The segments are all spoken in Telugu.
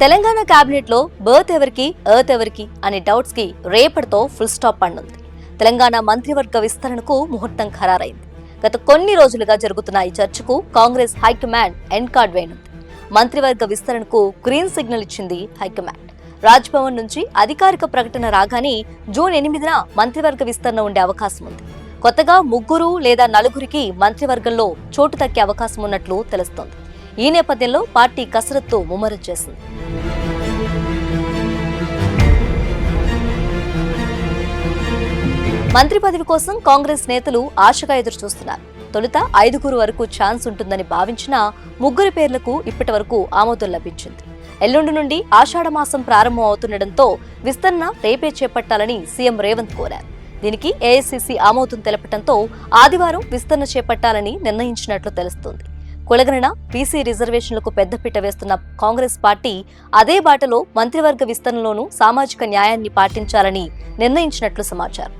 తెలంగాణ కేబినెట్ లో బర్త్ ఎవరికి ఎర్త్ ఎవరికి అనే డౌట్స్ కి రేపటితో ఫుల్ స్టాప్ పడనుంది. తెలంగాణ మంత్రివర్గ విస్తరణకు ముహూర్తం ఖరారైంది. గత కొన్ని రోజులుగా జరుగుతున్న ఈ చర్చకు కాంగ్రెస్ హైకమాండ్ ఎండ్ కార్డ్ వేయనుంది. మంత్రివర్గ విస్తరణకు గ్రీన్ సిగ్నల్ ఇచ్చింది హైకమాండ్. రాజ్ భవన్ నుంచి అధికారిక ప్రకటన రాగానే జూన్ 8న మంత్రివర్గ విస్తరణ ఉండే అవకాశం ఉంది. కొత్తగా 3 లేదా 4 మంత్రివర్గంలో చోటు దక్కే అవకాశం ఉన్నట్లు తెలుస్తోంది. ఈ నేపథ్యంలో పార్టీ కసరత్తు ముమ్మరం చేసింది. మంత్రి పదవి కోసం కాంగ్రెస్ నేతలు ఆశగా ఎదురు చూస్తున్నారు. తొలుత 5 వరకు ఛాన్స్ ఉంటుందని భావించిన 3 పేర్లకు ఇప్పటి వరకు ఆమోదం లభించింది. ఎల్లుండి నుండి ఆషాఢ మాసం ప్రారంభం అవుతుండటంతో విస్తరణ రేపే చేపట్టాలని సీఎం రేవంత్ కోరారు. దీనికి ఏఐసీసీ ఆమోదం తెలపడంతో ఆదివారం విస్తరణ చేపట్టాలని నిర్ణయించినట్లు తెలుస్తోంది. కులగణన, బీసీ రిజర్వేషన్లకు పెద్దపీట వేస్తున్న కాంగ్రెస్ పార్టీ అదే బాటలో మంత్రివర్గ విస్తరణలోనూ సామాజిక న్యాయాన్ని పాటించాలని నిర్ణయించినట్లు సమాచారం.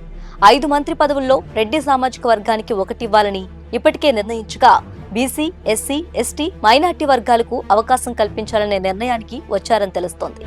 5 మంత్రి పదవుల్లో రెడ్డి సామాజిక వర్గానికి 1 ఇవ్వాలని ఇప్పటికే నిర్ణయించగా బీసీ, ఎస్సీ, ఎస్టీ, మైనార్టీ వర్గాలకు అవకాశం కల్పించాలనే నిర్ణయానికి వచ్చారని తెలుస్తోంది.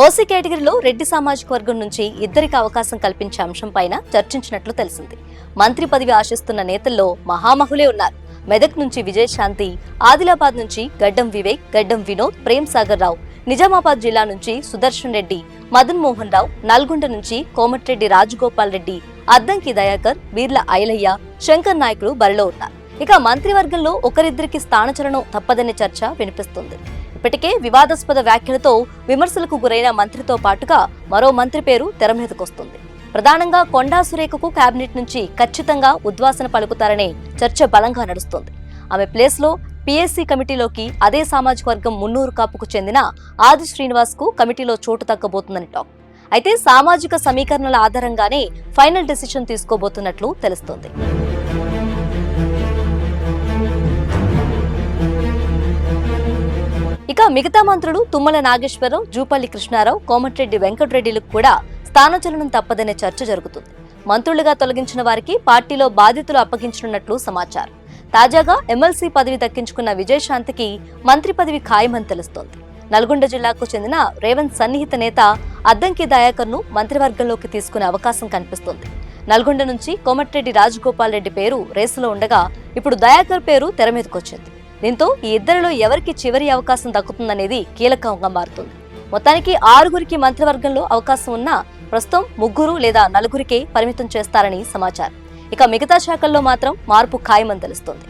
ఓసీ కేటగిరీలో రెడ్డి సామాజిక వర్గం నుంచి 2కి అవకాశం కల్పించే అంశంపైన చర్చించినట్లు తెలిసింది. మంత్రి పదవి ఆశిస్తున్న నేతల్లో మహామహులే ఉన్నారు. మెదక్ నుంచి విజయశాంతి, ఆదిలాబాద్ నుంచి గడ్డం వివేక్, గడ్డం వినోద్, ప్రేమ్ సాగర్ రావు, నిజామాబాద్ జిల్లా నుంచి సుదర్శన్ రెడ్డి, మదన్ మోహన్ రావు, నల్గొండ నుంచి కోమటిరెడ్డి రాజగోపాల్ రెడ్డి, అద్దంకి దయాకర్, బీర్ల ఐలయ్య, శంకర్ నాయకులు బరిలో ఉన్నారు. ఇక మంత్రివర్గంలో 1-2కి స్థానచలనం తప్పదనే చర్చ వినిపిస్తుంది. ఇప్పటికే వివాదాస్పద వ్యాఖ్యలతో విమర్శలకు గురైన మంత్రితో పాటుగా మరో మంత్రి పేరు తెర మీదకొస్తుంది. ప్రధానంగా కొండా సురేఖకు కేబినెట్ నుంచి ఖచ్చితంగా ఉద్వాసన పలుకుతారనే చర్చ బలంగా నడుస్తోంది. ఆమె ప్లేస్ లో పీఎస్సీ కమిటీలోకి అదే సామాజిక వర్గం మున్నూరు కాపుకు చెందిన ఆది శ్రీనివాస్ కు కమిటీలో చోటు తగ్గబోతుందని టాక్. అయితే సామాజిక సమీకరణల ఆధారంగానే ఫైనల్ డెసిషన్ తీసుకోబోతున్నట్లు తెలుస్తోంది. ఇక మిగతా మంత్రులు తుమ్మల నాగేశ్వరరావు, జూపల్లి కృష్ణారావు, కోమటిరెడ్డి వెంకటరెడ్డిలకు కూడా స్థానచలనం తప్పదనే చర్చ జరుగుతుంది. మంత్రులుగా తొలగించిన వారికి పార్టీలో బాధ్యతలు అప్పగించనున్నట్లు సమాచారం. తాజాగా ఎమ్మెల్సీ పదవి దక్కించుకున్న విజయశాంతికి మంత్రి పదవి ఖాయమని తెలుస్తోంది. నల్గొండ జిల్లాకు చెందిన రేవంత్ సన్నిహిత నేత అద్దంకి దయాకర్ ను మంత్రివర్గంలోకి తీసుకునే అవకాశం కనిపిస్తోంది. నల్గొండ నుంచి కోమటిరెడ్డి రాజగోపాల్ రెడ్డి పేరు రేసులో ఉండగా ఇప్పుడు దయాకర్ పేరు తెర మీదకొచ్చింది. దీంతో ఈ ఇద్దరిలో ఎవరికి చివరి అవకాశం దక్కుతుందనేది కీలకంగా మారుతుంది. మొత్తానికి 6 మంత్రివర్గంలో అవకాశం ఉన్నా ప్రస్తుతం 3 లేదా 4కే పరిమితం చేస్తారని సమాచారం. ఇక మిగతా శాఖల్లో మాత్రం మార్పు ఖాయమని తెలుస్తోంది.